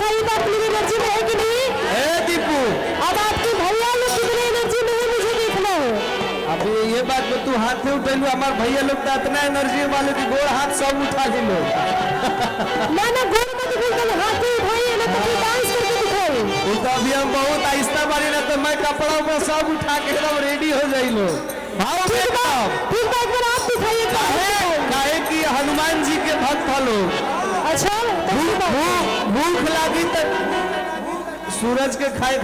दिखाइए तो अपनी एनर्जी में है कि नहीं? दीपू अब आपके भैया लोग कितने एनर्जी में है मुझे देखना है। अभी ये बात में तू हाथ में उठेलू, हमारे भैया लोग तो इतना एनर्जी वाले की गोड़ हाथ सब उठा ली लोग। ना गोड़ मत बिल्कुल हाथ में उठाइए ना, तो डांस करके दिखाइए। वो तो अभी हम बहुत आहिस्ता बारी ना, तो मैं कपड़ा में सब उठा के एकदम रेडी हो जाई लोग। ठीक बात पर आप दिखाइए। काहे कि हनुमान जी के भक्त लोग। अच्छा भूख लगी तो सूरज के खाए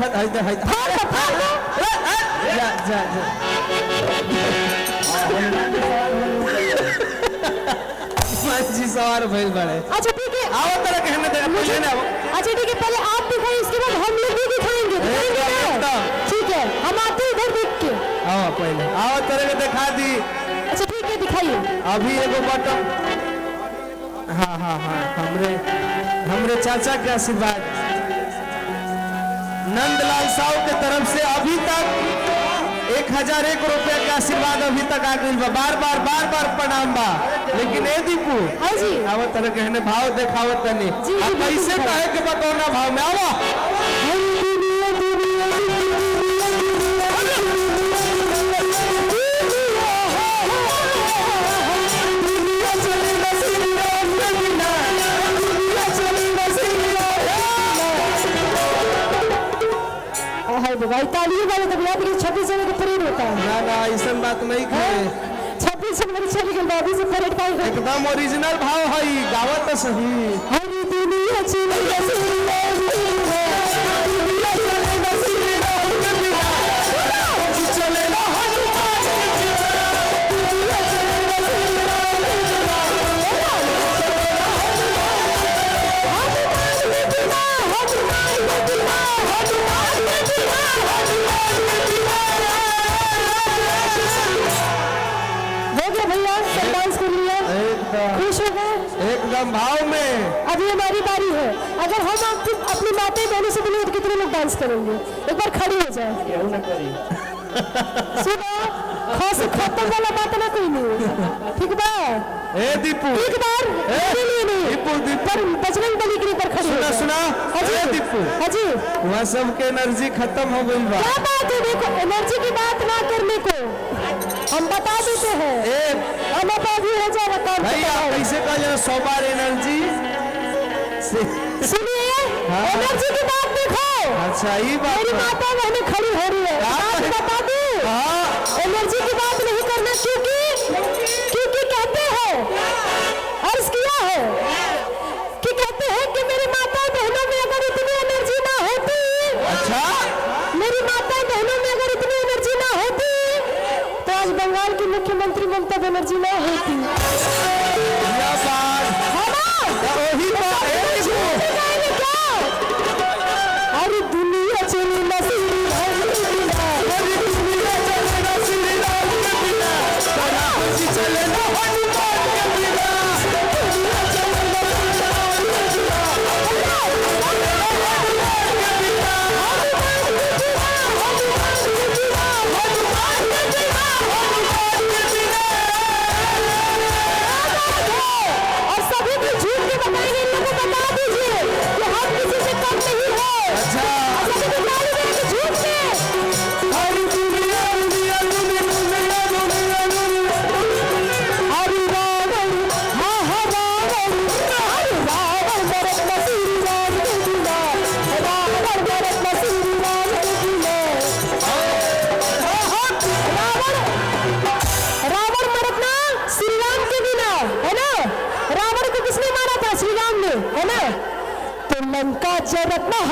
जी सवार भइल बड़े। अच्छा ठीक है, आओ तरह कहने दे मुझे ना। अच्छा ठीक है, पहले आप दिखाइए, इसके बाद हम लोग भी दिखाएंगे। ठीक है, हम आते हैं इधर देख के। आओ पहले आओ तरह के दिखा दी। अच्छा ठीक है, दिखाइए। अभी एगो बटन। हाँ हाँ हाँ, हमरे चाचा के आशीर्वाद नंदलाल साहू के तरफ से अभी तक 1001 रुपया के आशीर्वाद अभी तक आ गई बा। बार बार प्रणाम बा। लेकिन ए दीपू जी आवत तरह कहने भाव देखावत तनी कैसे कहे के बतौना भाव में आवा। तालियों वाले तो याद 26 जनवरी का परेड होता है। ना ऐसा बात नहीं है। 26 जनवरी चल गई बाबू से परेड का एकदम ओरिजिनल भाव है, गावत तो सही। हरी दुनिया चली खुश हो गए एकदम भाव में। अभी हमारी बारी है। अगर हम अपनी माताएं बहनों से मिले तो कितने लोग डांस करेंगे? एक बार खड़ी हो जाए। सुनो, खास खत्म वाला बात ना कोई नहीं। ठीक बा? दीपू एक बार दीपू पर बजरंग बली के ऊपर खड़ी हो। सुना दीपू हाजी वहाँ सबके एनर्जी खत्म हो गई बा। क्या बात है? देखो, एनर्जी की बात ना करने को हम बता देते हैं। हम अभी हो जाएगा काम भैया कैसे कहा जाए 100 बार एनर्जी। सुनिए, एनर्जी की बात देखो। अच्छा ये बात मेरी माता बहने खड़ी हो रही है, बात बता दूं। एनर्जी की बात नहीं करना, क्योंकि कहते हैं, अर्ज किया है कि कहते हैं कि मेरी माता बहनों में अगर इतनी एनर्जी ना होती। अच्छा, मेरी माता बहनों में अगर इतनी एनर्जी ना होती तो आज बंगाल की मुख्यमंत्री ममता बनर्जी ना होती। अरे दुनिया चली लंका जरत ना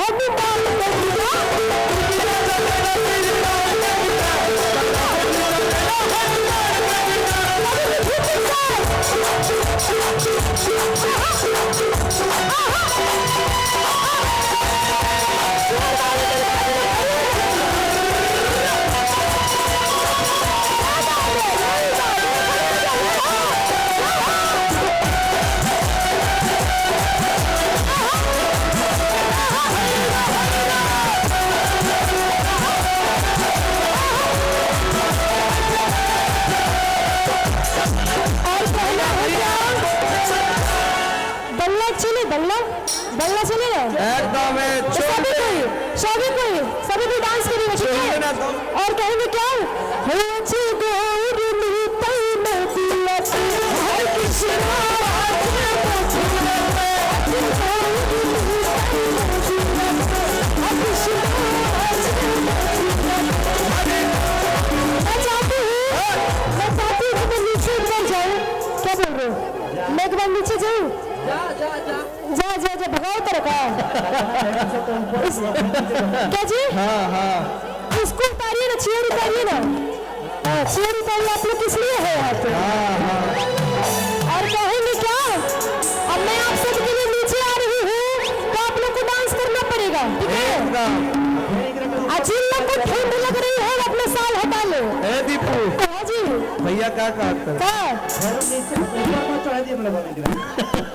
बंगला बंगला चलेगा एकदम है, तो छोड़ दे। सभी कोई डांस करेंगे, ठीक छोड़ देना है? तो। और कहेंगे क्या हो चिगोर मीता नदिया हर कृष्णा मैं चाहती हूँ कि मैं नीचे उतर जाऊँ। क्या बोल रहे हो? मैं एक बार नीचे जाऊँ? जा भगाओ तेरे का क्या जी? इसको उतारिए ना, चेयर उतारिए ना। चेयर उतारिए, आप लोग किस लिए है यहाँ पे? और कहेंगे क्या, अब मैं आप सबके लिए नीचे आ रही हूँ तो आप लोग को डांस करना पड़ेगा, ठीक है? जिन लोग को ठंड लग रही है वो अपना साल हटा लो। ए दीपू हाँ जी भैया क्या कहते हैं?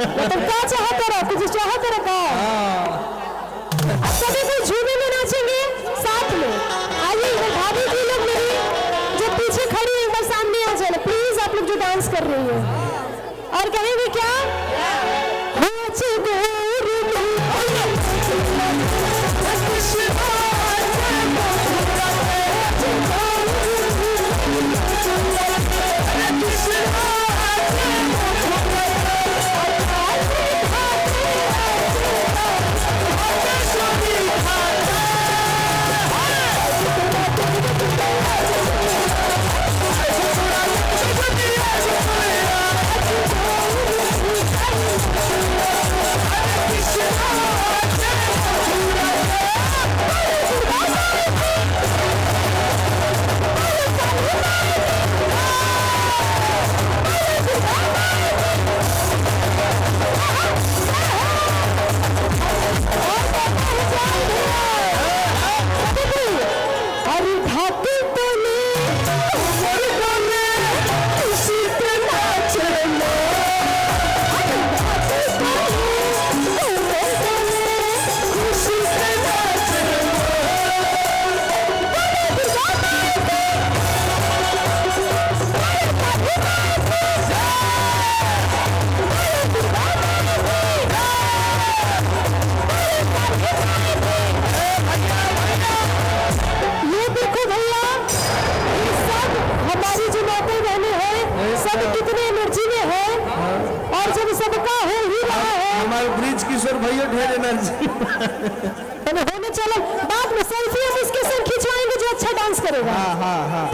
मतलब क्या चाहते रहो, कुछ चाहते रहो का? अब सभी कोई झूमे में नाचेंगे साथ में। आइए इधर भाभी जी लोग मेरी जो पीछे खड़ी है एक बार सामने आ जाए प्लीज, आप लोग जो डांस कर रही है। और कहेंगे क्या भैया ढेर एनर्जी होने चलो बाद में सेल्फी हम उसके संग खिंचवाएंगे जो अच्छा डांस करेगा।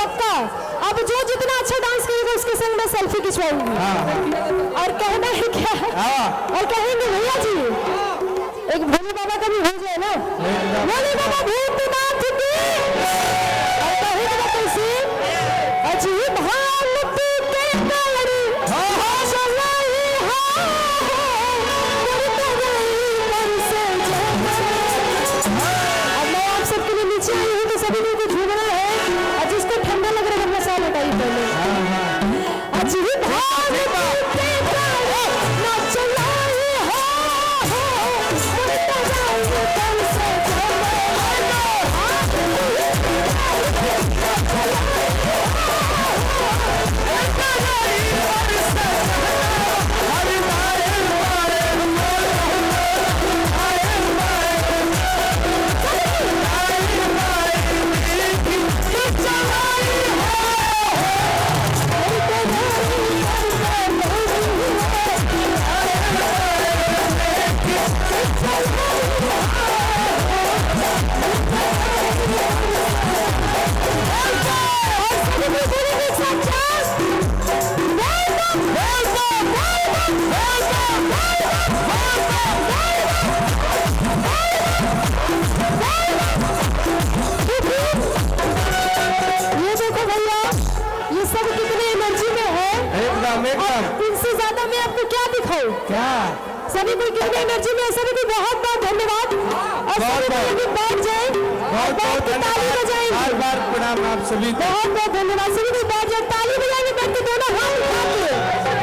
पक्का अब जो जितना अच्छा डांस करेगा उसके संग मैं सेल्फी खिंचवाऊंगी। और कहना है क्या, और कहेंगे भैया जी एक भोले बाबा का भी हो जाए ना, भोले बाबा भूतनाथ की। और कहेगा कैसे अजी भालती के कलरी सभी को झूमना है। और जिसको ठंडा लग रहा है अपना साल हटाइए पहले। इनसे ज्यादा मैं आपको क्या दिखाऊं? क्या सभी को कितने एनर्जी में, सभी को बहुत बहुत धन्यवाद। और सभी को यदि बैठ जाए बहुत ताली बजाएंगे। बार बार प्रणाम आप सभी को, बहुत बहुत धन्यवाद। सभी को बैठ जाए ताली बजाएंगे बैठ के दोनों हाथ उठा के।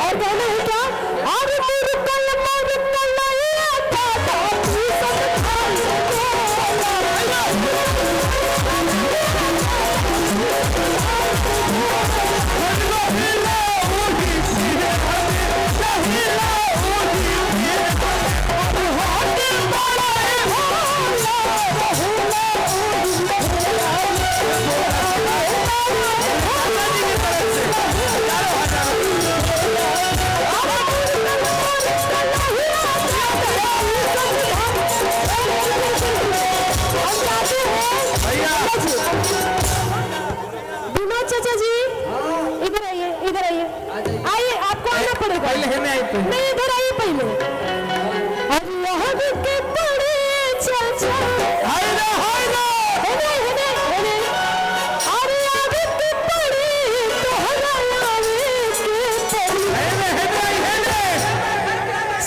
और कहना है क्या और भैया जी, विनोद चाचा जी, इधर आइए, इधर आइए, आइए, आपको आना पड़ेगा। पहले है नहीं, इधर आइए पहले। और यहाँ के बड़े चाचा, हाय ना अरे आगे के बड़े तोहरा आवे के पड़ी।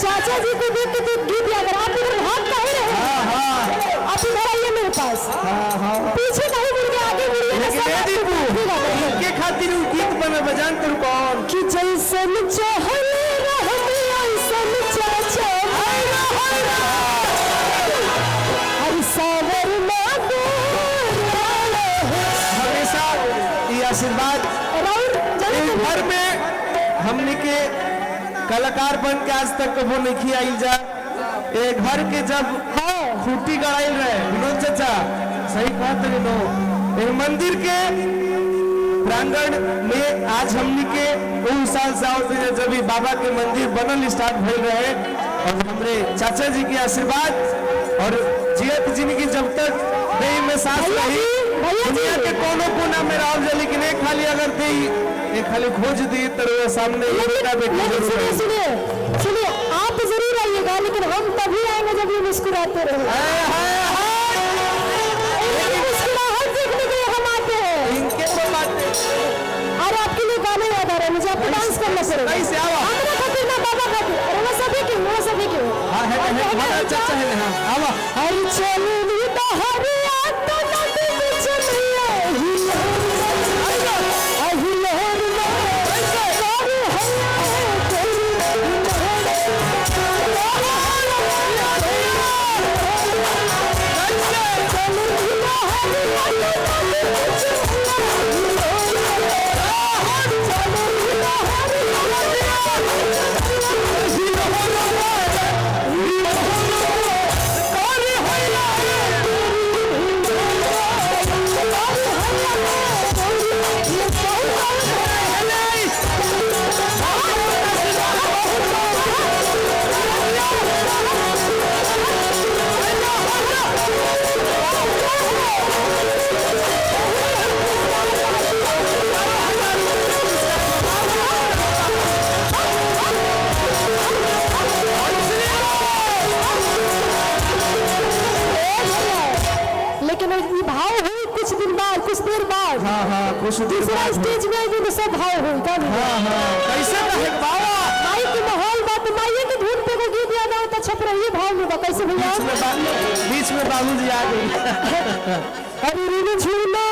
चाचा जी को देख के तो गीत याद आ रहा। आप इधर हाथ काहे रहे? आप इधर आइए मेरे पास। पीछे काहे मुड़ के आगे मुड़िए। के खातिर उ गीत बने बजान कर कौन कि जैसन चाहल रहमी ऐसन चाचा, हर सावर मांगो हमेशा ये आशीर्वाद एक घर में हमने के कलाकार बन के आज तक कबो नहीं आई जा। एक घर के जब खूटी गड़ाई रहे विनोद चाचा, सही बात है नो, एक मंदिर के प्रांगण में आज हमने के उन साल जब भी बाबा के मंदिर बनल स्टार्ट भइल रहे और हमरे चाचा जी के आशीर्वाद और जियत जिंदगी जब तक देह में सांस रही दुनिया के कोनो कोना में रह जाए, लेकिन एक खाली अगर दे एक खाली खोज दी तो सामने बेटा बेटी जरूर है। सुनिए, आप जरूर आइएगा, लेकिन हम तभी आएंगे जब ये मुस्कुराते रहे। मुस्कुराहट देखने के लिए हम आते हैं। इनके को बातें और आपके लिए गाने याद आ रहे हैं, मुझे आपको डांस करना पड़ेगा। कैसे आवा? हमारा खातिर ना बाबा खातिर, अरे वो सभी के, वो सभी के। हां है चाचा है ना, आवा। हर चलनी दहरिया तो नदी बीच में अहिलोर कुछ दूसरा स्टेज में भी तो सब भाव हो का कैसे कहे बाबा माई के माहौल बात माई के धुन पे को गीत याद आओ तो छप रही भाव में बा कैसे भैया बीच में बाबूजी आ गए। अरे रीना झूला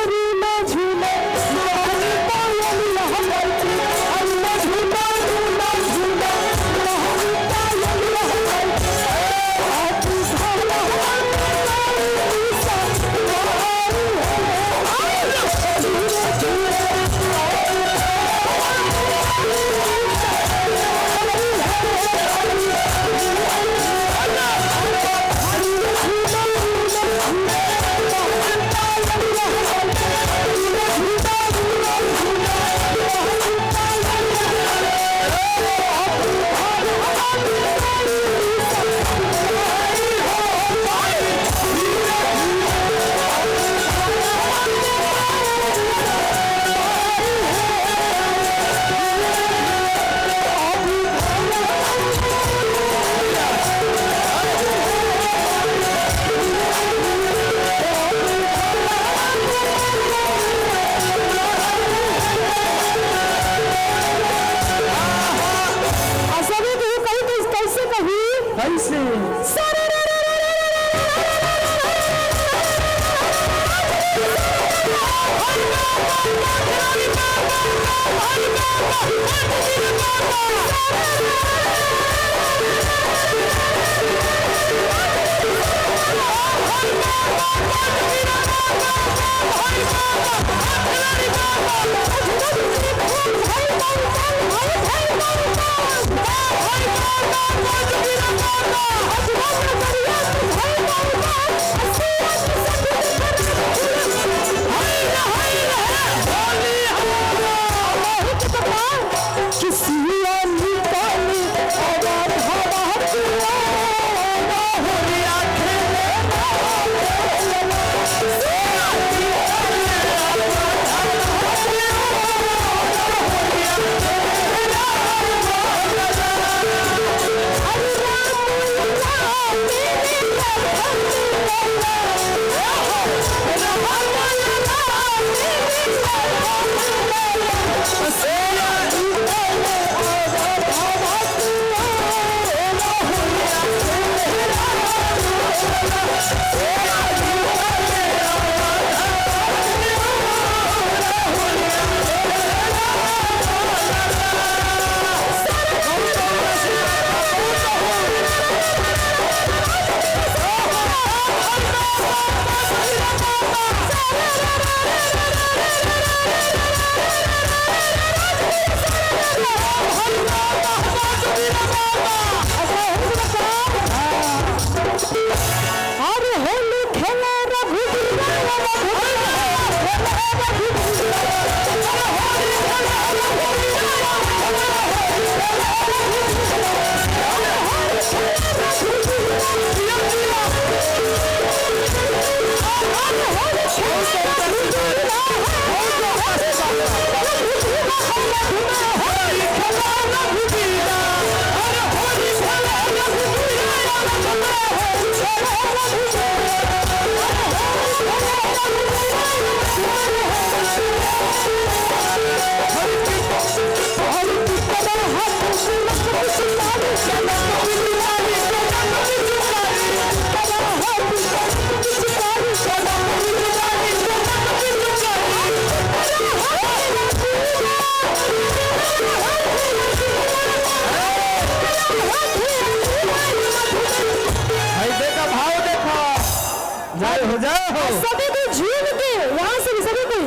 जय हो। सभी को झूम के यहाँ से सभी को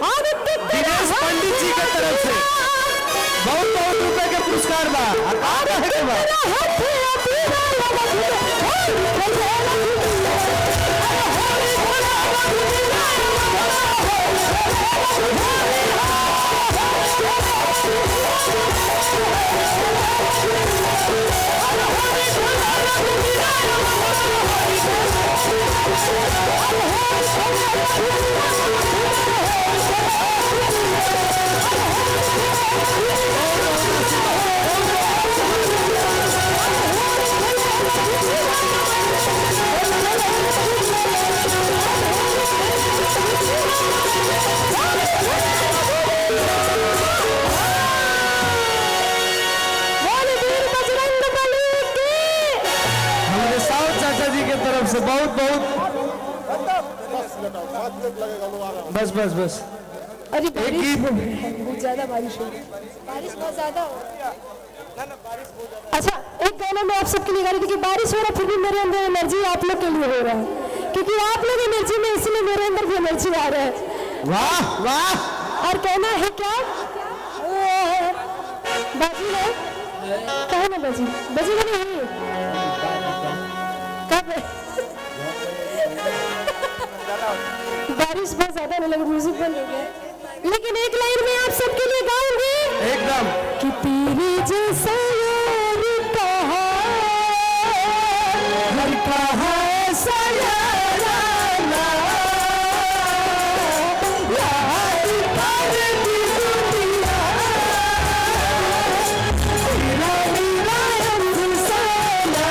आदित्य दिनेश पंडित जी की तरफ से बहुत बहुत रुपए के पुरस्कार बा। आदित्य से बहुत बहुत बस बस बस। अरे एक ही बहुत ज्यादा बारिश हो रही है, बारिश बहुत ज्यादा हो रही है। अच्छा, एक गाना मैं आप सबके लिए गा रही थी कि बारिश हो रहा फिर भी मेरे अंदर एनर्जी आप लोग के लिए हो रहा है, क्योंकि आप लोग एनर्जी में, इसलिए मेरे अंदर भी एनर्जी आ रहा है। वाह वाह। और कहना है क्या बाजी है, कहा ना बाजी, बाजी नहीं है कब बारिश बहुत ज्यादा होने लगी, म्यूजिक बंद हो गया, लेकिन एक लाइन में आप सबके लिए गाऊंगी एकदम कि तेरे जैसा यार कहा हर कहा सयाना याद करती दुनिया मेरा मेरा इंसाना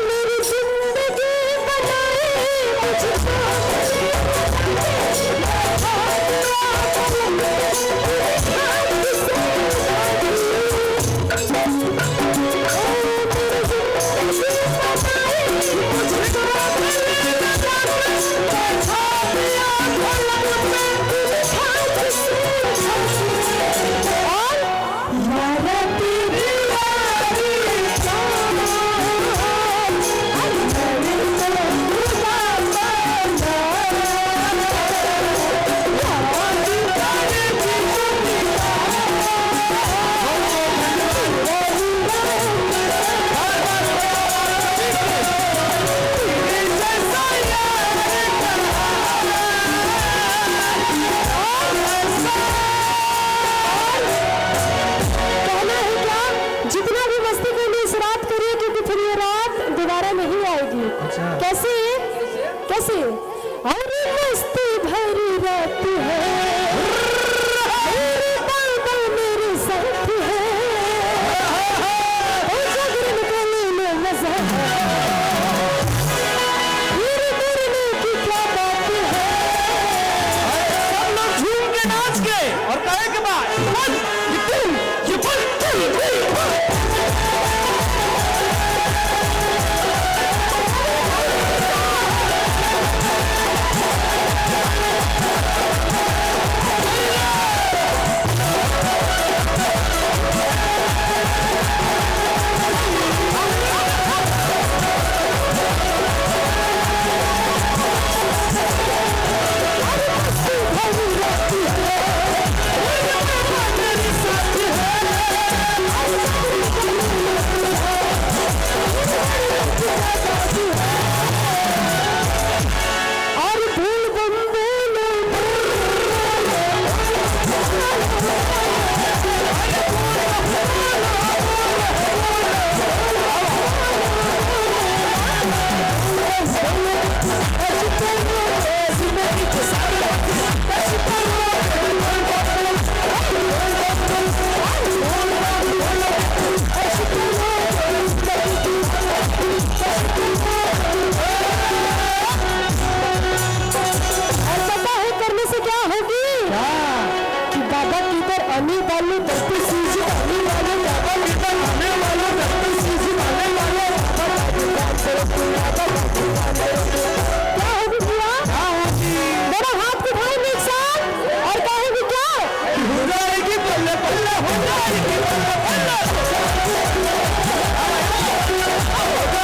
मेरी जिंदगी बनाए मुझको कैसे कैसे और मस्ती भरी रात है मेरे बाबा मेरे साथ है जागरण करने में मजा है मेरे करने की क्या बात है। सब लोग झूम के नाच के और कहे के बाद Oh,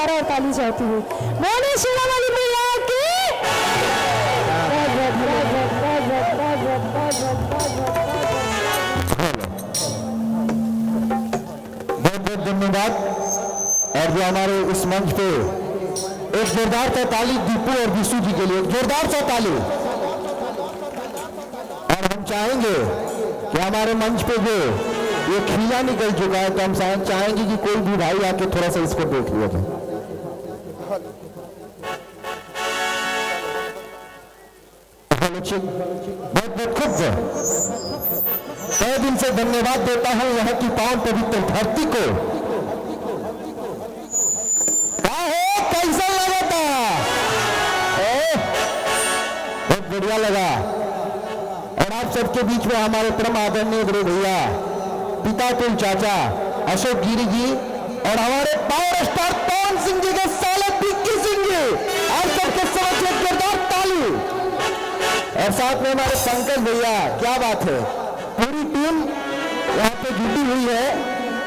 जयकारा और ताली चाहती हूँ। बोले शेरा वाली मैया की। बहुत बहुत धन्यवाद। और जो हमारे इस मंच पे एक जोरदार सा ताली दीपू और विशु जी के लिए, एक जोरदार सा ताली। और हम चाहेंगे कि हमारे मंच पे जो ये खिला निकल चुका है, तो हम चाहेंगे कि कोई भी भाई आके थोड़ा सा इसको देख लिया जाए। बहुत बहुत खुश है। तहे दिल से धन्यवाद देता हूं यहाँ की पावन पवित्र धरती को। कैसा लगा था? बहुत बढ़िया लगा। और आप सबके बीच में हमारे परम आदरणीय गुरु भैया पिता तुल चाचा अशोक गिरी जी और हमारे पावर स्टार पवन सिंह जी के साले पिक्की सिंह जी, आप सबके समझ एक जोरदार ताली। और साथ में हमारे पंकज भैया, क्या बात है, पूरी टीम यहाँ पे जुटी हुई है।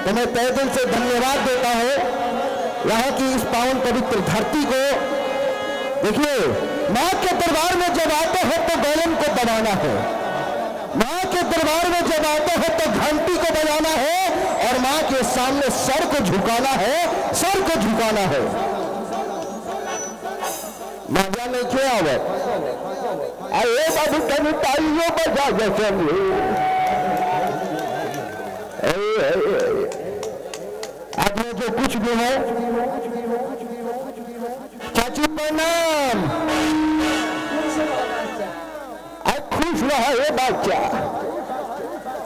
तो मैं तहे दिल से धन्यवाद देता हूँ यहाँ की इस पावन पवित्र धरती को। देखिए, माँ के दरबार में जब आते हो तो बैलन को दबाना है, माँ के दरबार में जब आते हो तो घंटी को बजाना है, और माँ के सामने सर को झुकाना है, सर को झुकाना है। मजा नहीं क्यों आवे? अरे बाबू कभी तालियों बजा जैसे आज में जो कुछ भी है, चाची प्रणाम। आज खुश रहा ये बच्चा,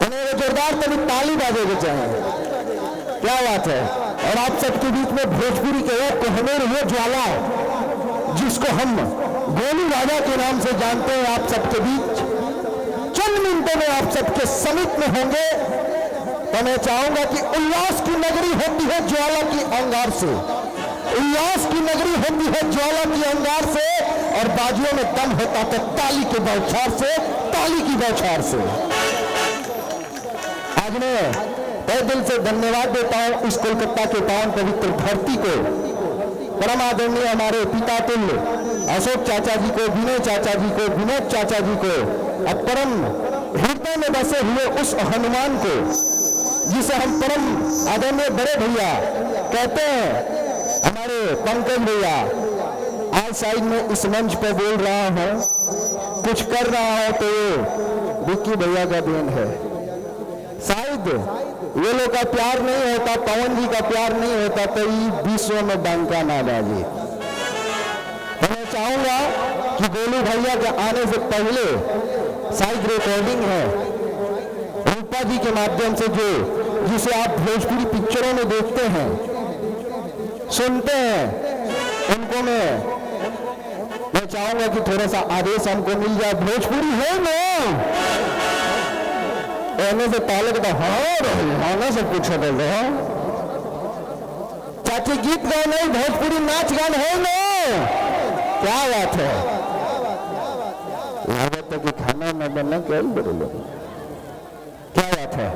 उन्हें जोरदार तभी ताली बाजे के चाहिए। क्या बात है। और आप सबके बीच में भोजपुरी के एक कोहनेर वो ज्वाला जिसको हम गोलू राजा के नाम से जानते हैं, आप सबके बीच चंद मिनटों में आप सबके समीप में होंगे। तो मैं चाहूंगा कि उल्लास की नगरी होती है ज्वाला की अंगार से, उल्लास की नगरी होती है ज्वाला की अंगार से, और बाजुओं में दम होता तो ताली के बौछार से, ताली की बौछार से। आज मैं तहे दिल से धन्यवाद देता हूं इस कोलकाता के पावन पवित्र धरती को, परम आदरणीय हमारे पिता तुल्य अशोक चाचा जी को, विनय चाचा जी को, विनोद चाचा जी को, और परम हृदय में बसे हुए उस हनुमान को जिसे हम परम आदरणीय बड़े भैया कहते हैं, हमारे पंकज भैया। आज साइड में इस मंच पर बोल रहा हूं, कुछ कर रहा हूं तो ये विक्की भैया का देन है। शायद ये लोग का प्यार नहीं होता, पवन जी का प्यार नहीं होता तो ये विश्व में डंका ना बाजे। मैं चाहूंगा कि गोलू भैया के आने से पहले शायद रिकॉर्डिंग है रूपा जी के माध्यम से, जो जिसे आप भोजपुरी पिक्चरों में देखते हैं, सुनते हैं, उनको मैं चाहूंगा कि थोड़ा सा आदेश हमको मिल जाए। भोजपुरी है ना कहने से पहले तो हाँ से पूछा बोल रहे हो चाची, गीत गाना नहीं, भोजपुरी नाच गान है ना? क्या बात है। लागत है कि खाना न बनना क्या बोले, क्या बात है।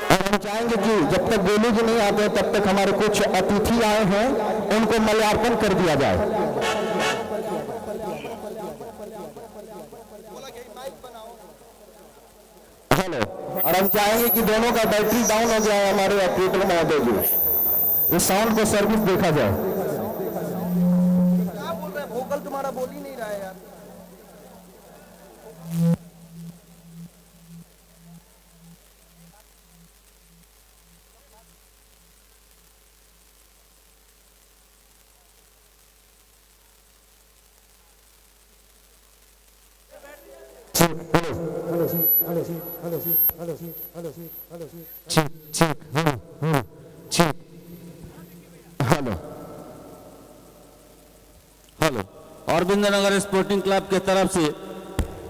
और हम चाहेंगे कि जब तक गोलू जी नहीं आते तब तक हमारे कुछ अतिथि आए हैं, उनको मल्यार्पण कर दिया जाए। हेलो। और हम चाहेंगे कि दोनों का बैटरी डाउन हो गया है हमारे ऑपरेटर महोदय जी, इस साउंड को सर्विस देखा जाए। क्या बोल रहे हैं, वोकल तुम्हारा बोल ही नहीं रहा है यार। हेलो। अरविंद नगर स्पोर्टिंग क्लब के तरफ से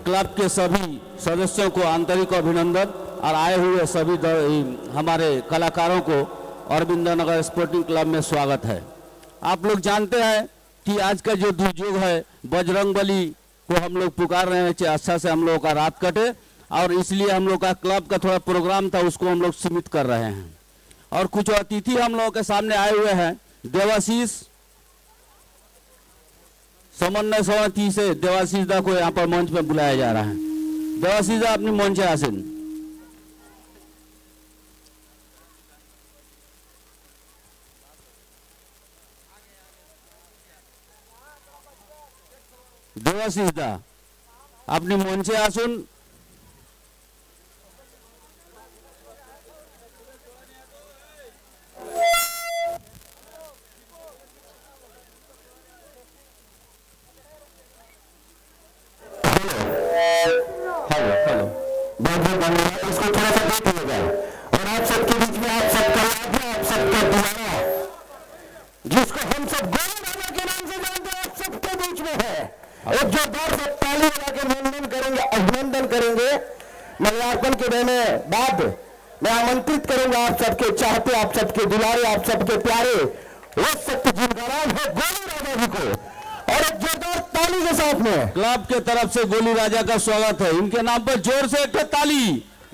क्लब के सभी सदस्यों को आंतरिक अभिनंदन, और आए हुए सभी हमारे कलाकारों को अरविंद नगर स्पोर्टिंग क्लब में स्वागत है। आप लोग जानते हैं कि आज का जो दुर्योग है, बजरंगबली को हम लोग पुकार रहे हैं कि अच्छा से हम लोगों का रात कटे, और इसलिए हम लोग का क्लब का थोड़ा प्रोग्राम था, उसको हम लोग सीमित कर रहे हैं। और कुछ अतिथि हम लोगों के सामने आए हुए हैं। देवाशीष समन्वय समिति से देवाशीष दा को यहाँ पर मंच पर बुलाया जा रहा है। देवाशीष दा अपनी मंच है आसीन। देवाशीष दा अपनी मंचे आसुन। बहुत बहुत धन्यवाद। इसको थोड़ा सा देख लीजिएगा। और आप सबके बीच में आप सबका राज्य, आप सबका द्वारा, जिसको हम सब गोलू राजा के नाम से जानते हैं, आप सबके बीच में है। एक जोरदार से ताली बजा के अभिनंदन करेंगे। मल्यार्पण के देने बाद मैं आमंत्रित करूंगा आप सबके चाहते, आप सबके दुलारे, आप सबके प्यारे वो सत्य जिनका नाम है गोलू राजा जी को, और एक जोरदार ताली के साथ में क्लब के तरफ से गोलू राजा का स्वागत है। इनके नाम पर जोर से एक ताली।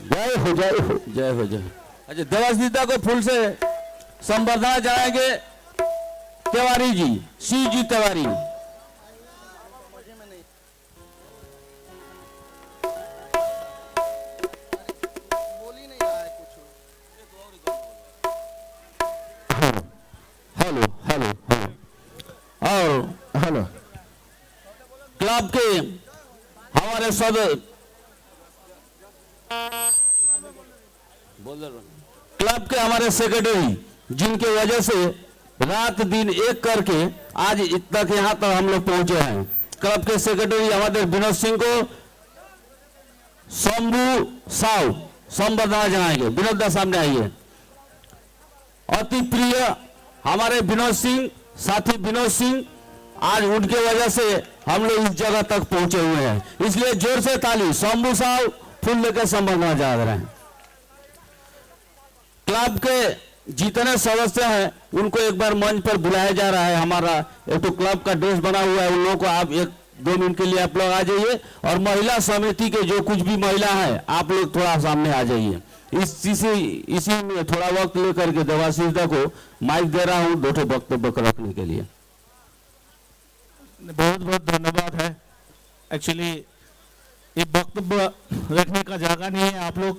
जय हो, जय हो, जय हो, जय। अच्छा, देवाशीष दा को फूल से संबर्धना जाएंगे Tiwari ji, Shiv ji Tiwari. Hello hello hello. और हेलो क्लब के हमारे क्लब के हमारे सेक्रेटरी, जिनके वजह से रात दिन एक करके आज तक यहाँ तक हम लोग पहुंचे हैं। क्लब के सेक्रेटरी हमारे विनोद सिंह को शंभू साव संबर्धना जनाएंगे। विनोद दा सामने आइए। अति प्रिय हमारे विनोद सिंह, साथी विनोद सिंह, आज उनके वजह से हम लोग इस जगह तक पहुंचे हुए हैं, इसलिए जोर से ताली। शंभू साहब फूल लेकर संबर्धना जा रहे हैं। क्लब के जितने सदस्य हैं उनको एक बार मंच पर बुलाया जा रहा है। हमारा एक तो क्लब का ड्रेस बना हुआ है, उन लोगों को आप 1-2 मिनट के लिए आप लोग आ जाइए। और महिला समिति के जो कुछ भी महिला है, आप लोग थोड़ा सामने आ जाइए। इसी में थोड़ा वक्त लेकर के देवाशीष दा को माइक दे रहा हूँ दो वक्तव्य रखने के लिए। बहुत बहुत धन्यवाद है। एक्चुअली ये वक्तव्य रखने का जगह नहीं है। आप लोग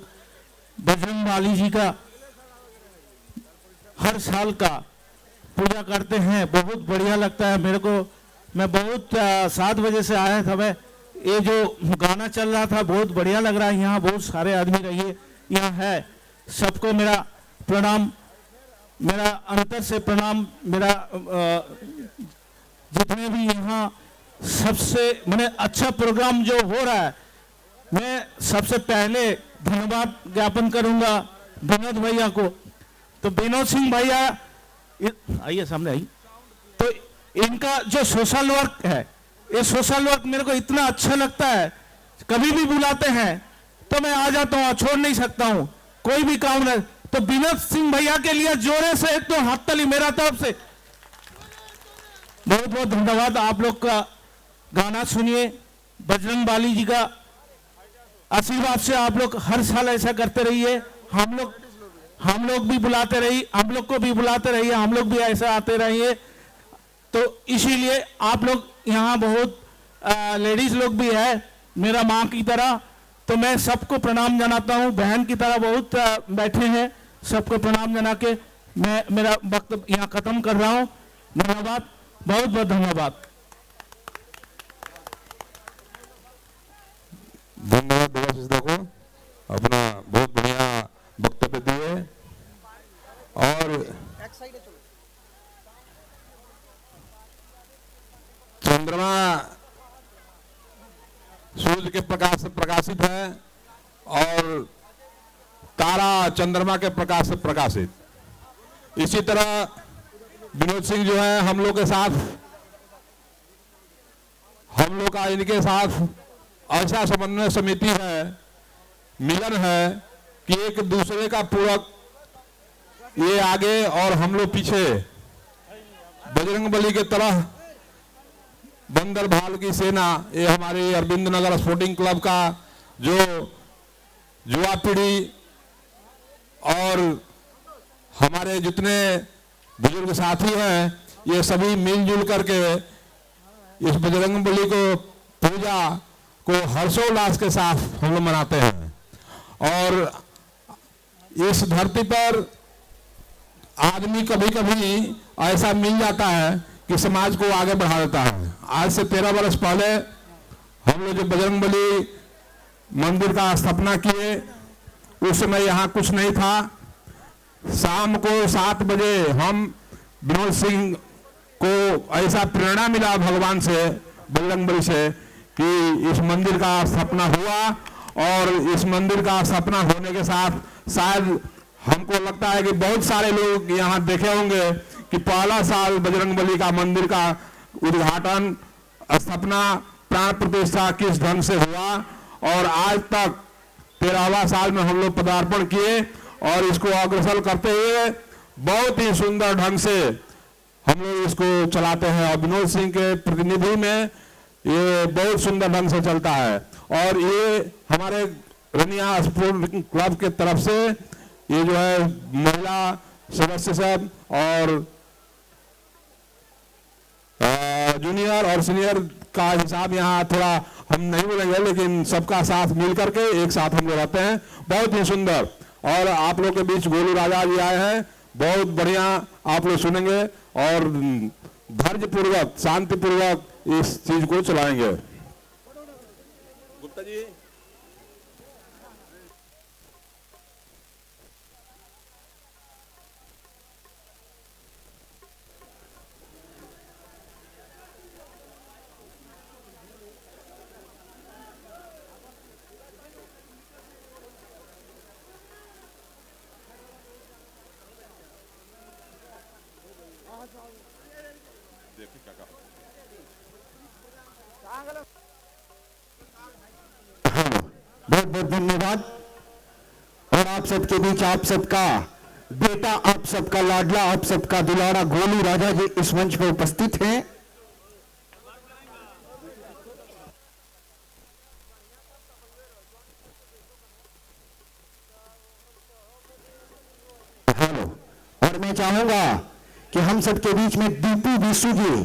बजरंग बली जी का हर साल का पूजा करते हैं, बहुत बढ़िया लगता है मेरे को। मैं बहुत 7 बजे से आया था। मैं ये जो गाना चल रहा था बहुत बढ़िया लग रहा है। यहाँ बहुत सारे आदमी रहिए यहाँ है, सबको मेरा प्रणाम, मेरा अंतर से प्रणाम। मेरा जितने भी यहाँ सबसे मैंने अच्छा प्रोग्राम जो हो रहा है, मैं सबसे पहले धन्यवाद ज्ञापन करूंगा विनोद भैया को। तो विनोद सिंह भैया आइए सामने आइए। तो इनका जो सोशल वर्क है, ये सोशल वर्क मेरे को इतना अच्छा लगता है। कभी भी बुलाते हैं तो मैं आ जाता हूँ, छोड़ नहीं सकता हूँ कोई भी काम रहे। तो विनोद सिंह भैया के लिए जोरे से एक तो हाथ ताली मेरा तरफ से। बहुत बहुत धन्यवाद। आप लोग का गाना सुनिए, बजरंग बली जी का आशीर्वाद से आप लोग हर साल ऐसा करते रहिए। हम लोग भी बुलाते रहिए, हम लोग को भी बुलाते रहिए, हम लोग भी ऐसा आते रहिए। तो इसीलिए आप लोग यहाँ बहुत लेडीज लोग भी है मेरा माँ की तरह, तो मैं सबको प्रणाम जनाता हूँ। बहन की तरह बहुत बैठे हैं, सबको प्रणाम जना के मैं मेरा वक्त यहाँ खत्म कर रहा हूँ। धन्यवाद, बहुत बहुत धन्यवाद। धन्यवाद देवाशीष दा को, अपना बहुत बढ़िया वक्तव्य दिए। और चंद्रमा सूर्य के प्रकाश से प्रकाशित है और तारा चंद्रमा के प्रकाश से प्रकाशित। इसी तरह विनोद सिंह जो है हम लोग के साथ, हम लोग का इनके साथ ऐसा समन्वय समिति है, मिलन है कि एक दूसरे का पूरक, ये आगे और हम लोग पीछे। बजरंग बली के तरह बंदर भाल की सेना, ये हमारे अरविंद नगर स्पोर्टिंग क्लब का जो युवा पीढ़ी और हमारे जितने बुजुर्ग साथी हैं, ये सभी मिलजुल करके इस बजरंगबली को पूजा को हर्षोल्लास के साथ हम लोग मनाते हैं। और इस धरती पर आदमी कभी कभी ऐसा मिल जाता है कि समाज को आगे बढ़ा देता है। आज से 13 वर्ष पहले हम लोग जो बजरंगबली मंदिर का स्थापना किए, उस समय यहाँ कुछ नहीं था। शाम को 7 बजे हम विनोद सिंह को ऐसा प्रेरणा मिला भगवान से, बजरंगबली से, कि इस मंदिर का स्थापना हुआ। और इस मंदिर का स्थापना होने के साथ शायद हमको लगता है कि बहुत सारे लोग यहाँ देखे होंगे कि पहला साल बजरंगबली का मंदिर का उद्घाटन, स्थापना, प्राण प्रतिष्ठा किस ढंग से हुआ। और आज तक 13वां साल में हम लोग पदार्पण किए और इसको अग्रसर करते हुए बहुत ही सुंदर ढंग से हम लोग इसको चलाते हैं। और विनोद सिंह के प्रतिनिधि में ये बहुत सुंदर ढंग से चलता है। और ये हमारे रनिया स्पोर्ट क्लब के तरफ से ये जो है महिला सदस्य सब और जूनियर और सीनियर का हिसाब यहाँ थोड़ा हम नहीं बोलेंगे, लेकिन सबका साथ मिल करके एक साथ हम लोग रहते हैं। बहुत ही सुंदर। और आप लोग के बीच गोलू राजा जी आए हैं, बहुत बढ़िया आप लोग सुनेंगे और धैर्य पूर्वक, शांति पूर्वक इस चीज को चलाएंगे। गुप्ता जी। बहुत बहुत धन्यवाद। और आप सबके बीच आप सबका बेटा, आप सबका लाडला, आप सबका दुलारा गोलू राजा जी इस मंच पर उपस्थित हैं। हेलो। और मैं चाहूंगा कि हम सबके बीच में दीपू बिसू जी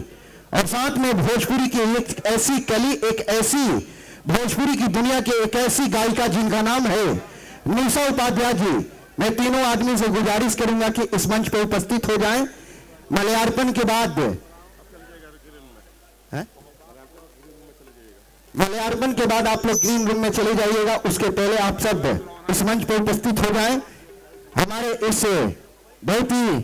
और साथ में भोजपुरी की एक ऐसी कली, एक ऐसी भोजपुरी की दुनिया के एक ऐसी गायिका जिनका नाम है निशा उपाध्याय जी, मैं तीनों आदमी से गुजारिश करूंगा कि इस मंच पर उपस्थित हो जाएं। मलयार्पण के बाद मलयार्पण के बाद आप लोग ग्रीन रूम में चले जाइएगा। उसके पहले आप सब इस मंच पर उपस्थित हो जाएं। हमारे इस बहुत ही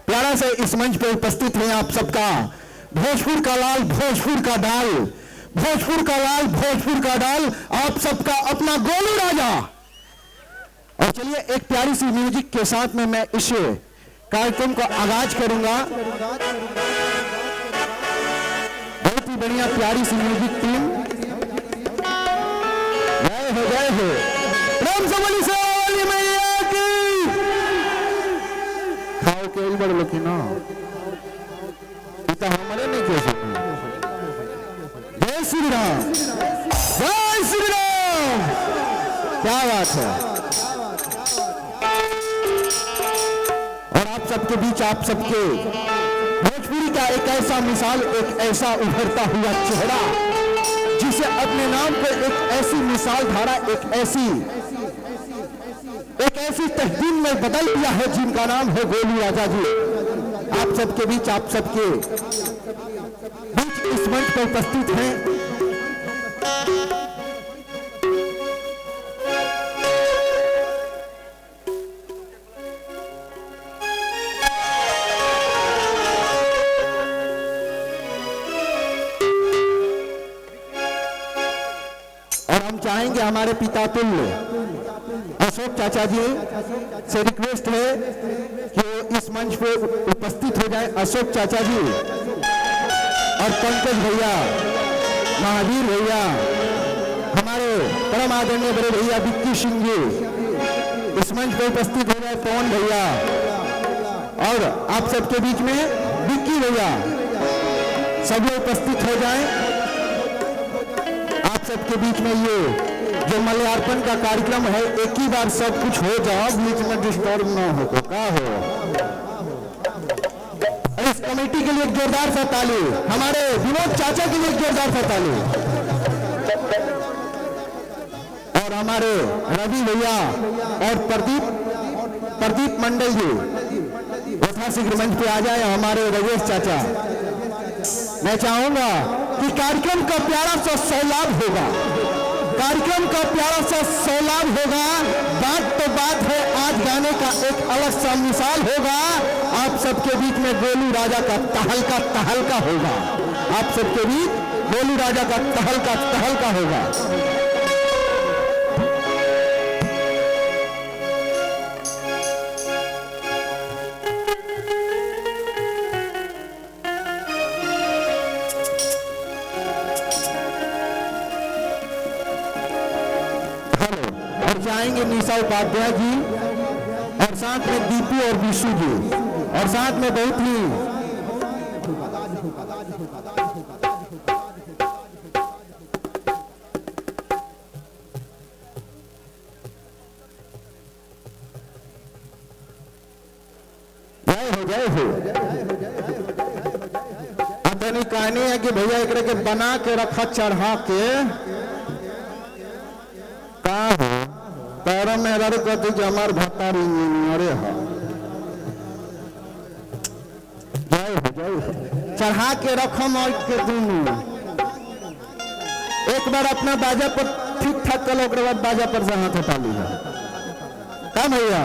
प्यारा से इस मंच पर उपस्थित हैं आप सबका भोजपुर का लाल, भोजपुर का डाल, भोजपुर का लाल, भोजपुर का डाल, आप सबका अपना गोलू राजा। और चलिए एक प्यारी सी म्यूजिक के साथ में मैं इस कार्यक्रम का आगाज करूंगा। बहुत ही बढ़िया प्यारी सी म्यूजिक टीम। जय हो राम सबली से वाली मैया की। खाओ के बड़ लोग ना तो हमारे नहीं कह सकते। जय श्री राम, जय श्री राम। क्या बात है। और आप सबके बीच आप सबके भोजपुरी का एक ऐसा मिसाल, एक ऐसा उभरता हुआ चेहरा जिसे अपने नाम पर एक ऐसी मिसाल धारा, एक ऐसी तहदीन में बदल दिया है जिनका नाम है गोलू राजा जी। आप सबके बीच, आप सबके बीच इस मंच पर उपस्थित हैं। और हम चाहेंगे हमारे पिता तुल्य अशोक चाचा जी से रिक्वेस्ट है कि वो इस मंच पे उपस्थित हो जाए। अशोक चाचा जी और पंकज भैया, महावीर भैया, हमारे परम आदरणीय बड़े भैया विक्की सिंह जी इस मंच पे उपस्थित हो जाए। पवन भैया और आप सबके बीच में विक्की भैया, सभी उपस्थित हो जाएं। आप सबके बीच में ये जो मल्यार्पण का कार्यक्रम है एक ही बार सब कुछ हो जाओ, बीच में डिस्टर्ब ना हो तो क्या हो। इस कमेटी के लिए एक जोरदार सा ताली, हमारे विनोद चाचा के लिए एक जोरदार सा ताली, और हमारे रवि भैया और प्रदीप मंडल जी यथाशीघ्र मंच पे आ जाए। हमारे राजेश चाचा, मैं चाहूंगा कि कार्यक्रम का प्यारा सा सौलाभ होगा, कार्यक्रम का प्यारा सा सौलाभ होगा। बात तो बात है, आज गाने का एक अलग सा मिसाल होगा। आप सबके बीच में गोलू राजा का तहलका होगा, आप सबके बीच गोलू राजा का तहलका होगा। जाएंगे निशा उपाध्याय जी और साथ में दीपू और विशु जी, और साथ में बहुत ही जय हो। अतनी कहानी है कि भैया एक के बना के रखा, चढ़ा के का हो पैरों में रर कथी कि हमार भतार इंजीनियर है। जय हो चढ़ा के रखम और के दोनों एक बार अपना बाजा पर ठीक ठाक करो, उसके बाद बाजा पर से हाथ हटा लीजिए। क्या भैया,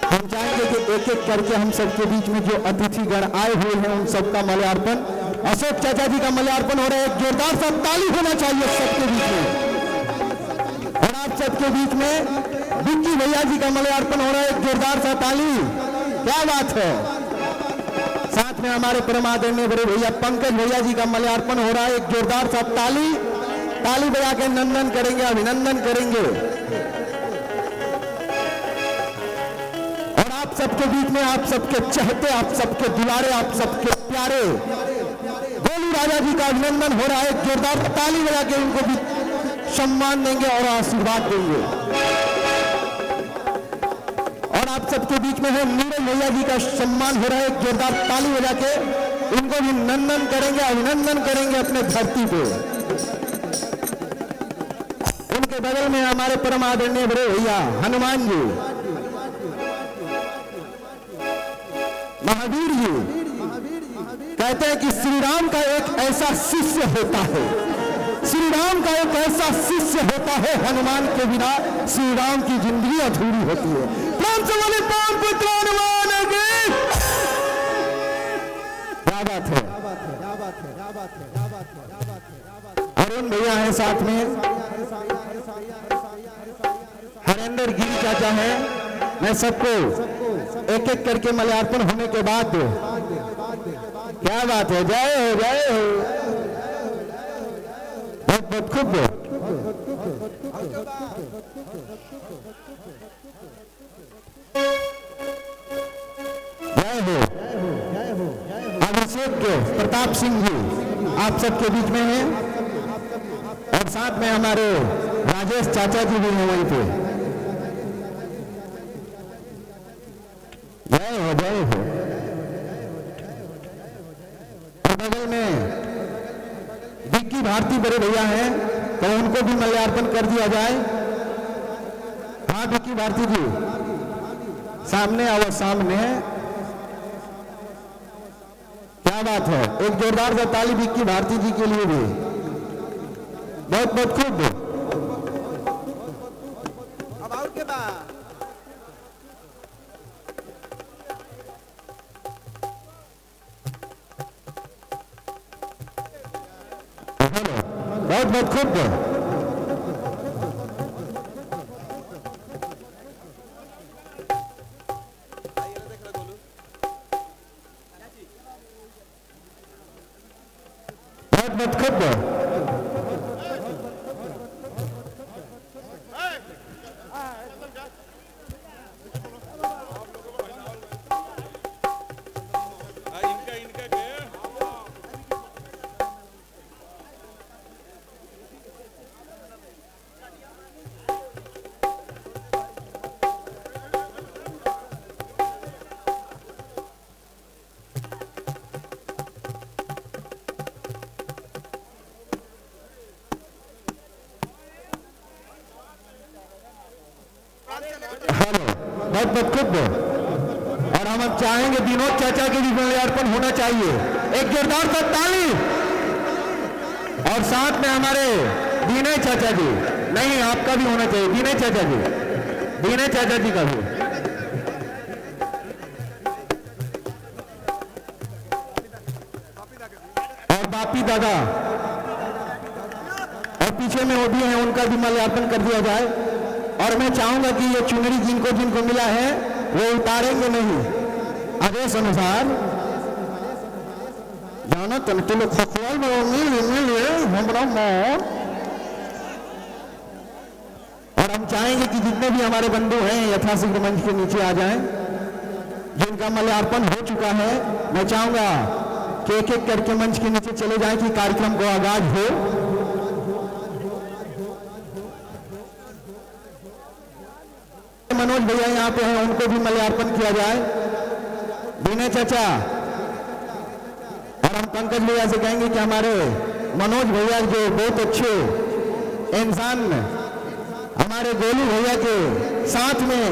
हम चाहेंगे कि एक एक करके हम सबके बीच में जो अतिथिगण आए हुए हैं उन सबका मल्यार्पण, अशोक चाचा जी का मल्यार्पण हो रहा है। एक जोरदार सा ताली होना चाहिए सबके बीच में। और आप सबके बीच में विक्की भैया जी का मल्यार्पण हो रहा है, एक जोरदार सा ताली। क्या बात है। साथ में हमारे परम आदरणीय बड़े भैया पंकज भैया जी का मल्यार्पण हो रहा है, एक जोरदार सा ताली बजा के नंदन करेंगे, अभिनंदन करेंगे। और आप सबके बीच में आप सबके चहते, आप सबके दुलारे, आप सबके प्यारे गोलू राजा जी का अभिनंदन हो रहा है। एक जोरदार ताली बजा के उनको भी सम्मान देंगे और आशीर्वाद देंगे। और आप सबके बीच में है नीरज भैया जी का सम्मान हो रहा है, एक जोरदार ताली बजा के उनको भी नंदन करेंगे, अभिनंदन करेंगे अपने धरती पे। उनके बगल में हमारे परम आदरणीय बड़े भैया हनुमान जी, महावीर जी कहते हैं कि श्री राम का एक ऐसा शिष्य होता है, श्री राम का एक ऐसा शिष्य होता है, हनुमान के बिना श्री राम की जिंदगी अधूरी होती है। कौन से बोले पवन पुत्र हनुमान की। क्या बात है। अरुण भैया है साथ में, हरेंद्र गिरी चाचा है। मैं सबको एक एक करके मल्यार्पण होने के बाद, क्या बात है, जय हो जय हो, बहुत बहुत खूब जय हो। अभिषेक प्रताप सिंह जी आप सबके बीच में हैं, और साथ में हमारे राजेश चाचा जी भी हैं वहीं पे। जय हो जय हो। और बगल में विक्की भारती बड़े भैया हैं, तो उनको भी मल्यार्पण कर दिया जाए। हाँ विक्की भारती जी सामने आओ, सामने। क्या बात है, एक जोरदार सा ताली विक्की भारती जी के लिए भी। बहुत बहुत खूब। अब और के बाद बहुत बहुत खूब। बहुत बहुत खूब। हेलो बहुत बहुत खूब। और हम अब चाहेंगे विनोद चाचा के भी माल्यार्पण होना चाहिए, एक जोरदार सा ताली। और साथ में हमारे विनय चाचा जी, नहीं आपका भी होना चाहिए, विनय चाचा जी, विनय चाचा जी का भी। और बापी दादा, और पीछे में वो भी हैं, उनका भी माल्यार्पण कर दिया जाए। और मैं चाहूंगा कि ये चुनरी जिनको जिनको मिला है वो उतारेंगे नहीं, आदेश अनुसार जाना तनके लोग खखवाल में मिल हमरा। और हम चाहेंगे कि जितने भी हमारे बंधु हैं यथाशीघ्र मंच के नीचे आ जाएं। जिनका माल्यार्पण हो चुका है, मैं चाहूंगा कि एक एक करके मंच के नीचे चले जाएं कि कार्यक्रम को आगाज हो। मनोज भैया यहाँ पे हैं, उनको भी माल्यार्पण किया जाए, विनय चाचा। और हम पंकज भैया से कहेंगे कि हमारे मनोज भैया जो बहुत अच्छे इंसान, हमारे गोलू भैया के साथ में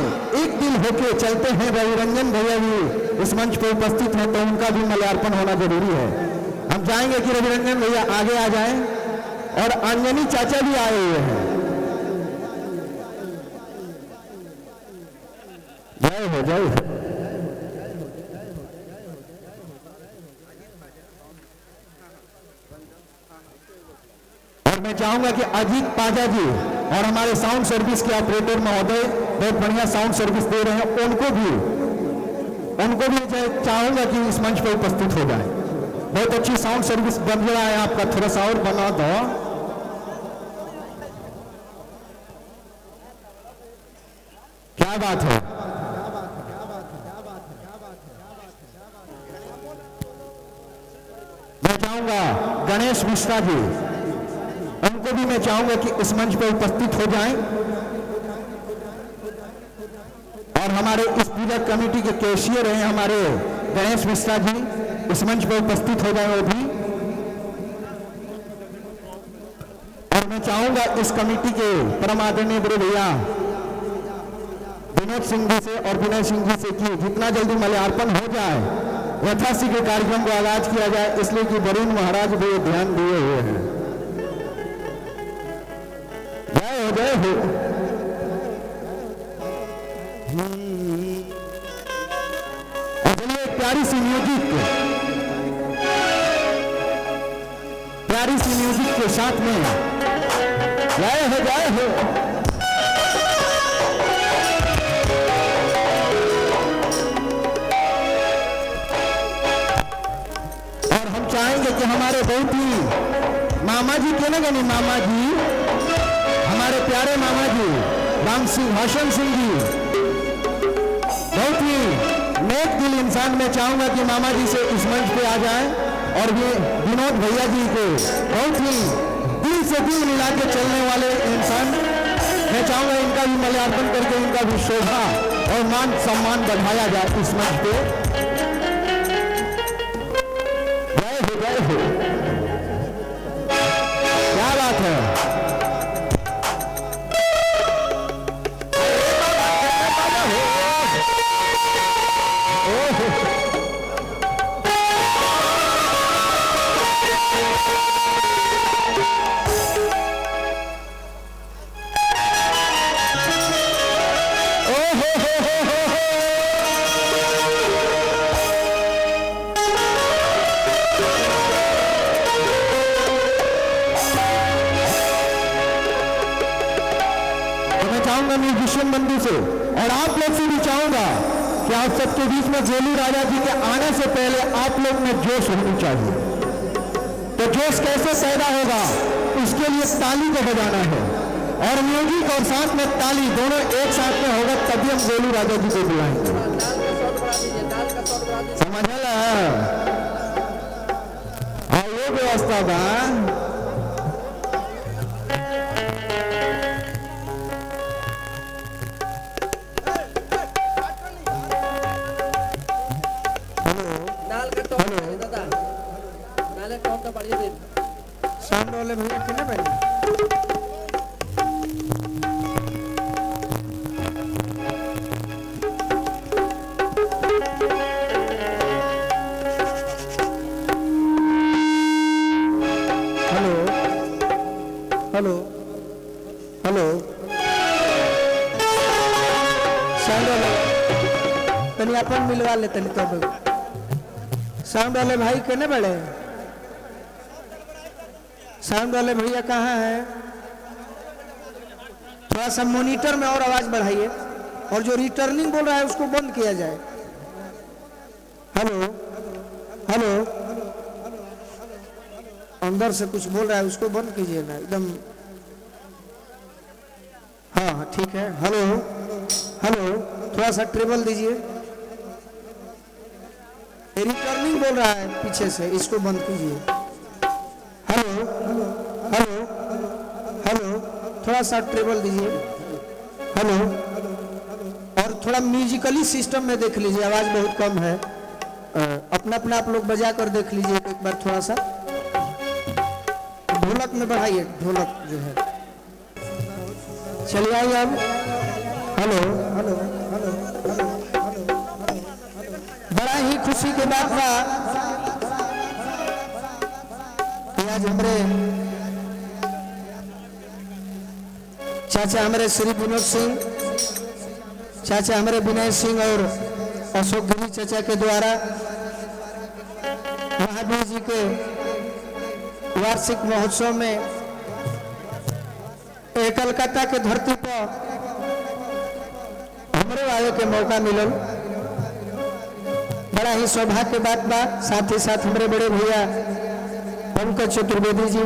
एक दिल होके चलते हैं, रविरंजन भैया भी इस मंच पर उपस्थित हैं, तो उनका भी माल्यार्पण होना जरूरी है। हम चाहेंगे कि रविरंजन भैया आगे आ जाएं। और अंजनी चाचा भी आए हुए हैं, जय हो जय हो। और मैं चाहूंगा कि अजीत पाजा जी और हमारे साउंड सर्विस के ऑपरेटर महोदय बहुत बढ़िया साउंड सर्विस दे रहे हैं, उनको भी चाहूंगा कि इस मंच पर उपस्थित हो जाए। बहुत अच्छी साउंड सर्विस बन रहा है आपका, थोड़ा सा और बना दो। क्या बात है। मैं चाहूंगा गणेश मिश्रा जी, उनको भी मैं चाहूंगा कि इस मंच पर उपस्थित हो जाएं। और हमारे इस पूजा कमेटी के कैशियर हैं हमारे गणेश मिश्रा जी, इस मंच पर उपस्थित हो जाएं वो भी। और मैं चाहूंगा इस कमेटी के परम आदरणीय बड़े भैया विनोद सिंह जी से और विनय सिंह जी से कि जितना जल्दी माल्यार्पण हो जाए, यथाशीघ्र कार्यक्रम को आगाज किया जाए, इसलिए कि वरुण महाराज भी ध्यान दिए हुए हैं। जय हो जय हो। और चलिए एक प्यारी सी म्यूजिक के साथ में जय हो जय हो। और हम चाहेंगे कि हमारे बहुत ही मामा जी के ना गनी मामा जी, हमारे प्यारे मामा जी राम सिंह हसन सिंह जी, बहुत ही नेक दिल इंसान, मैं चाहूंगा कि मामा जी से इस मंच पे आ जाएं। और ये विनोद भैया जी को बहुत ही दिल से दिल मिला के चलने वाले इंसान, मैं चाहूंगा इनका भी माल्यार्पण करके इनका भी शोभा और मान सम्मान बढ़ाया जाए इस मंच पे। जय हो जय हो। क्या बात है। म्यूजिशियन बंधु से और आप लोग से भी चाहूंगा कि आप सबके बीच में गोलू राजा जी के आने से पहले आप लोग में जोश होनी चाहिए। तो जोश कैसे पैदा होगा, उसके लिए ताली को बजाना है, और म्यूजिक और साथ में ताली दोनों एक साथ में होगा, तभी हम गोलू राजा जी को बुलाएंगे। समझला ये व्यवस्था बा। साउंड वाले भैया कितने बजे? साउंड वाले तनी अपन मिलवा ले तनी तब साउंड वाले भाई कहने बड़े साउंड वाले भैया कहाँ हैं? थोड़ा सा मॉनिटर में और आवाज बढ़ाइए और जो रिटर्निंग बोल रहा है उसको बंद किया जाए। हेलो हेलो अंदर से कुछ बोल रहा है उसको बंद कीजिए ना एकदम। हाँ हाँ ठीक है। हेलो हेलो थोड़ा सा ट्रेबल दीजिए। रिटर्निंग बोल रहा है पीछे से, इसको बंद कीजिए। हेलो हेलो हेलो थोड़ा सा ट्रेबल दीजिए। हेलो और थोड़ा म्यूजिकली सिस्टम में देख लीजिए, आवाज बहुत कम है। अपना अपना आप लोग बजा कर देख लीजिए एक बार थोड़ा सा। ढोलक में बढ़ाइए, ढोलक जो है। चलिए आइए अब। हेलो हेलो हेलो हेलो बड़ा ही खुशी के बात बा कि आज हमारे चाचा हमारे श्री विनोद सिंह, चाचा हमारे विनय सिंह और अशोक गिरी चाचा के द्वारा महावीर जी के वार्षिक महोत्सव में कलकत्ता के धरती पर हमरे आए के मौका मिलल। बड़ा ही सौभाग्य के बात बा। साथ ही साथ हमारे बड़े भैया पंकज चतुर्वेदी जी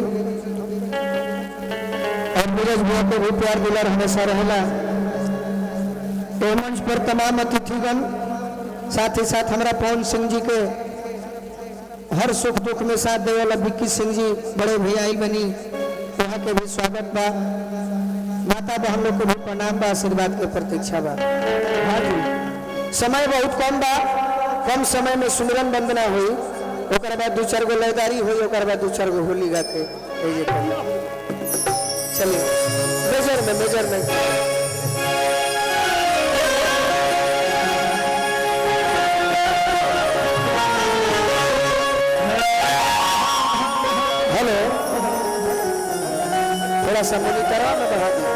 और नीरज भैया को भी प्यार दुलार हमेशा रहेला। मंच पर तमाम अतिथिगण, साथ ही साथ हमारा पवन सिंह जी के हर सुख दुख में साथ दे वाला विक्की सिंह जी बड़े भैया आई बनी, वहाँ के भी स्वागत बा। माता बहन लोग को भी प्रणाम बा, आशीर्वाद के प्रतीक्षा बा। हाँ जी समय बहुत कम बा, कम समय में सुमिरन वंदना हुई, ओकर बाद 2-4 गो लयदारी हुई, ओकर बाद 2-4 गो होली गा के चलिए मेजर में हेलो थोड़ा सा मॉनिटर में बढ़ा दिया।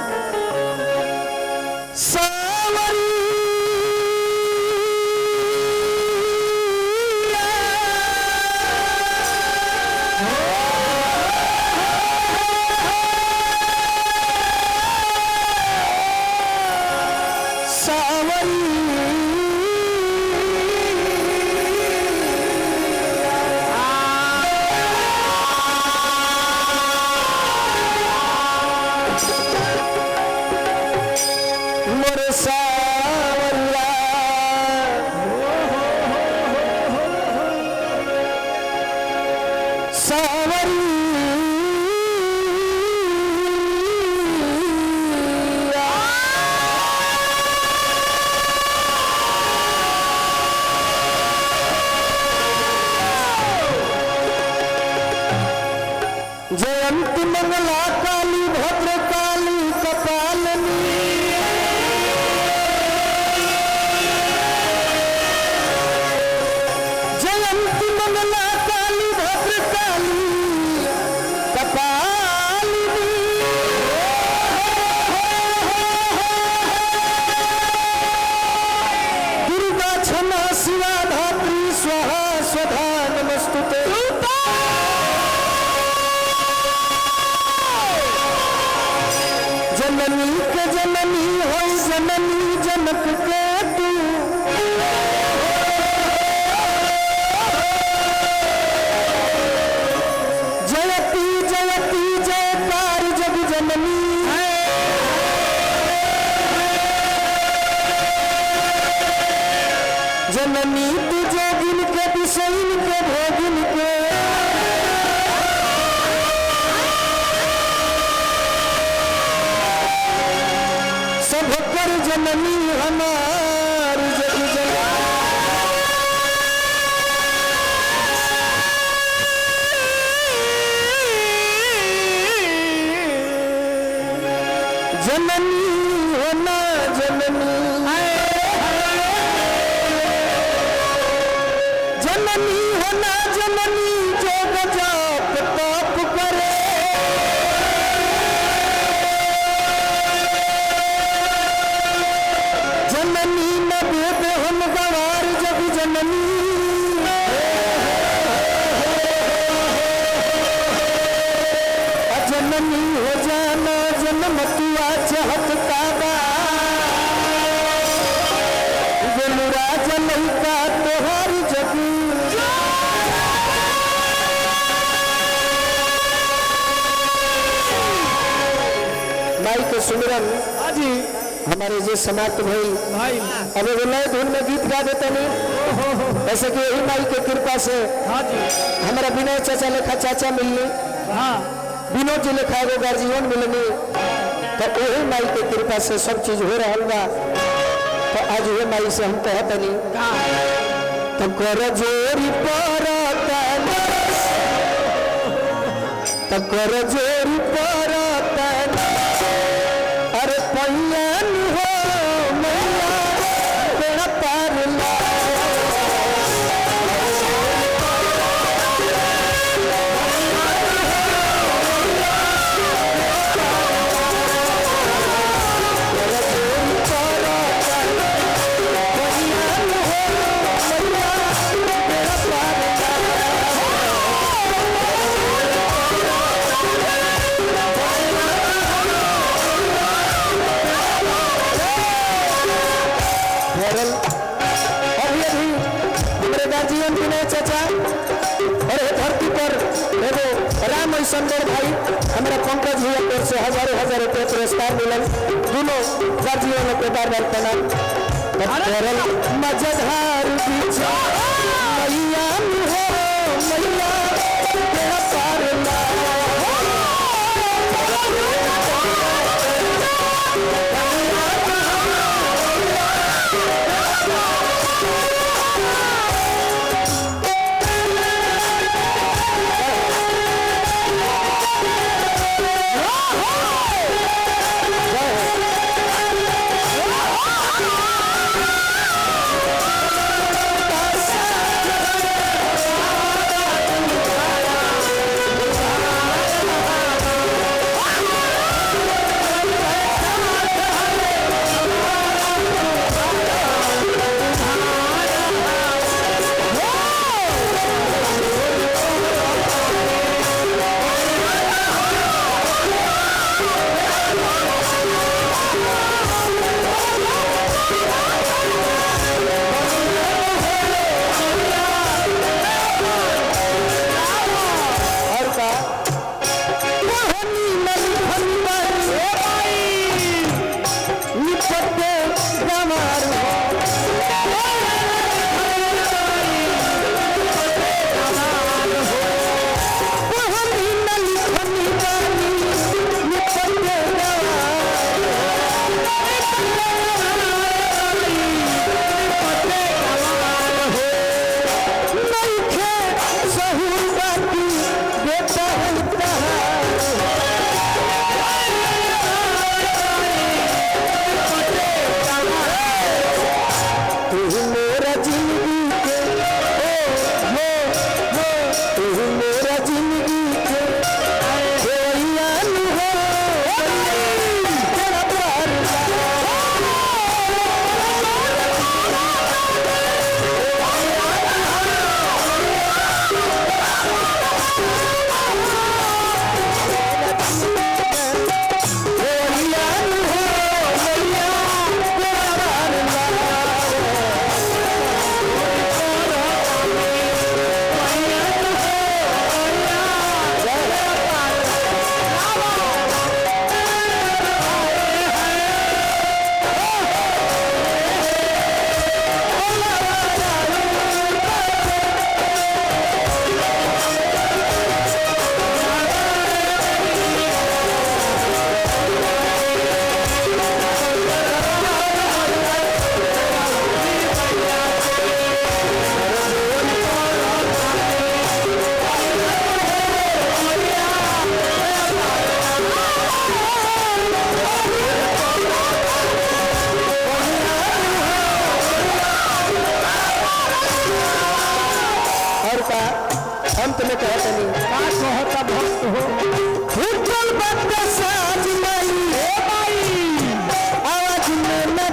जयंती मंगला काली भद्र काली कपालनी, जयंती मंगला काली भद्र काली कपालनी, दुर्गा क्षमा शिवा धात्री स्वाहा स्वधा नमस्तुते। जननी के जननी हो जननी जनक के तू, जयती जयती जयकार जग जननी, जननी तू जोगिन के विषयिन के भोगिन के, कर जननी हमार जग जननी होना जननी, जननी होना जननी जो गजब तप करे, जननी जननी न वेद हम गवार जग जननी जननी हो जाना जन्म तुआ चाहत काबा गोलुरा जनैका तोहार जग माई के सुमिरन जी हमारे जो समाप्त भाई अब एगो नए धुन में गीत गा देते नहीं ऐसे कि यही माई के कृपा से हमारा विनोद चाचा लेखा चाचा मिलने विनोद जी लेखा एगो गार्जियन मिलने तो वही माई के कृपा से सब चीज हो रहा बा। तो आज ये माई से हम कहते नहीं तो कर जोरी परतन तो कर जोरी परतन अरे पैन हो मैया बेड़ा पार ला चाचा और धरती पर एगो राम ऐसनगढ़ भाई हमारा पंकज भैया पेड़ से हजारों हजार रुपये पुरस्कार मिलन दोनों गार्जियन के बार बार प्रणाम मजधार मैया हो मैया तेरा पार अंत में कहते नहीं भक्त हो बंद साज आवाज में न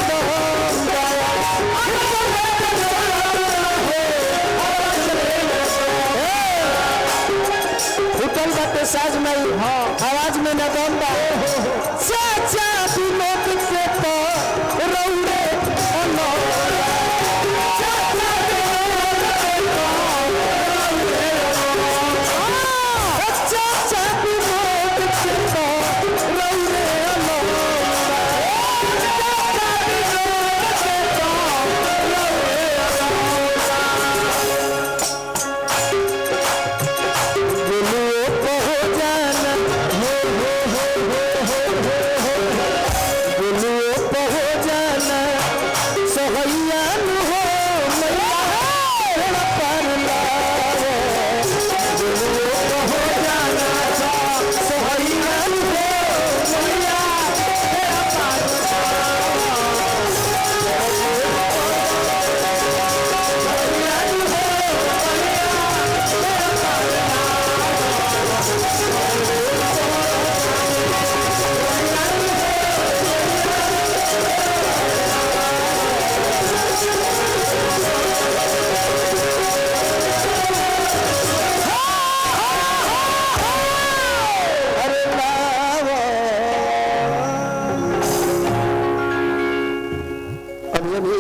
ये भी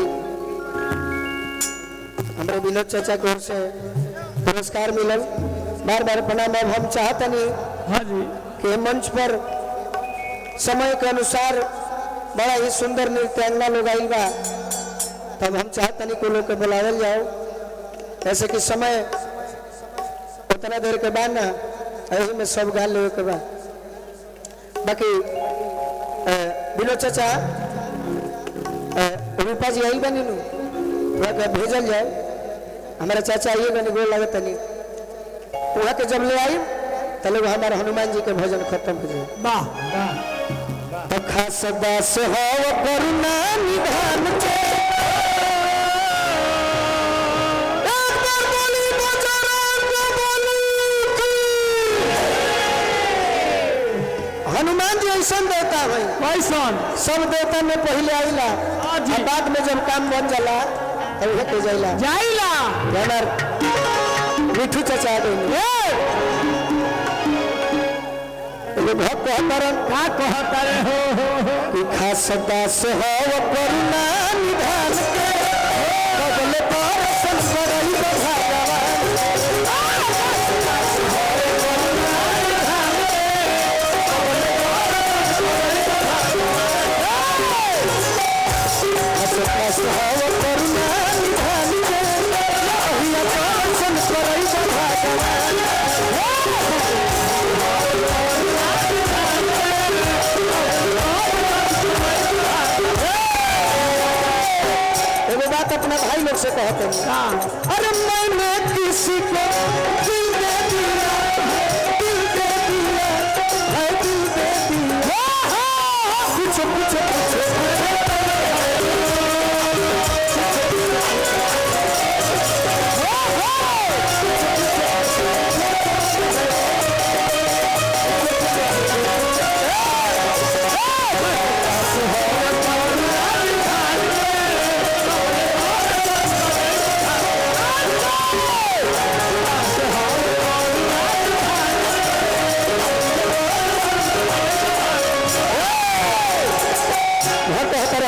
हमारे विनोद चाचा की ओर से पुरस्कार मिलल, बार बार प्रणाम। अब हम चाहते नहीं हाँ जी कि मंच पर समय के अनुसार बड़ा ही सुंदर नृत्यांगना लोग आइल बा, तब हम चाहते नहीं को लोग के बुलावल जाओ, ऐसे कि समय उतना देर के बाद ना यही में सब गा ले के बाद। बाकी विनोद चाचा रूपा जी आई बनी वहाँ भेजल जाए, हमारे चाचा आइए बनी गोल लगे तनी वहाँ के जब ले आई तो लोग हमारे हनुमान जी के भजन खत्म हो जाए। वाह तो खास दास हो करुणा निधान के हनुमान जी ऐसा देता है कैसन सब देवता में पहले आइला और बाद में जब काम बन जाला तो वह के जाइला जाइला हमार मिठू चाचा आ गई भक्त कहतरन का कहता रे हो कि खास दास हो करुणा निधान के कबल दर्शन करई भगवान खास हो करुणा निधान के कहिया दर्शन करई भगवान एगो बात अपना भाई लोग से कहते हैं, अरे मैंने किसी को दिल दे दिया, दिल दे दिया, है दिल दे दिया, कुछ कुछ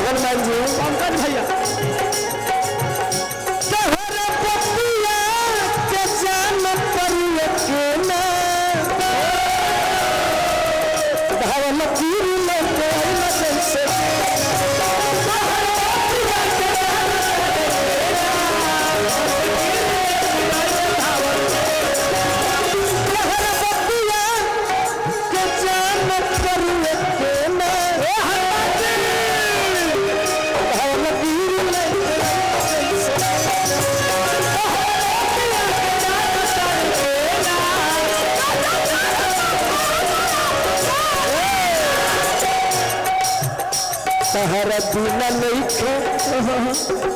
हनुमान जी पंकज भैया पतिया के जान पर के ना धावल तीर लेके लगन से तहरा बिना नहीं थे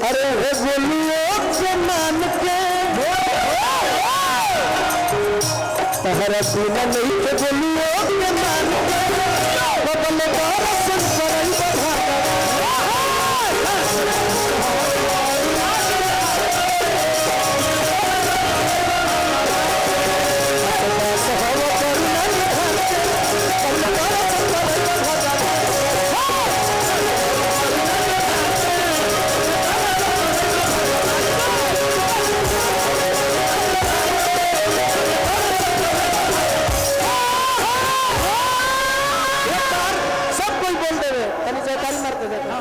अरे हे बोलियो के मान के तहरा बिना नहीं थे बोलियो के मान के बदल दर्शन करई सब कोई बोल देवे तनी जयकारी मारते देखा।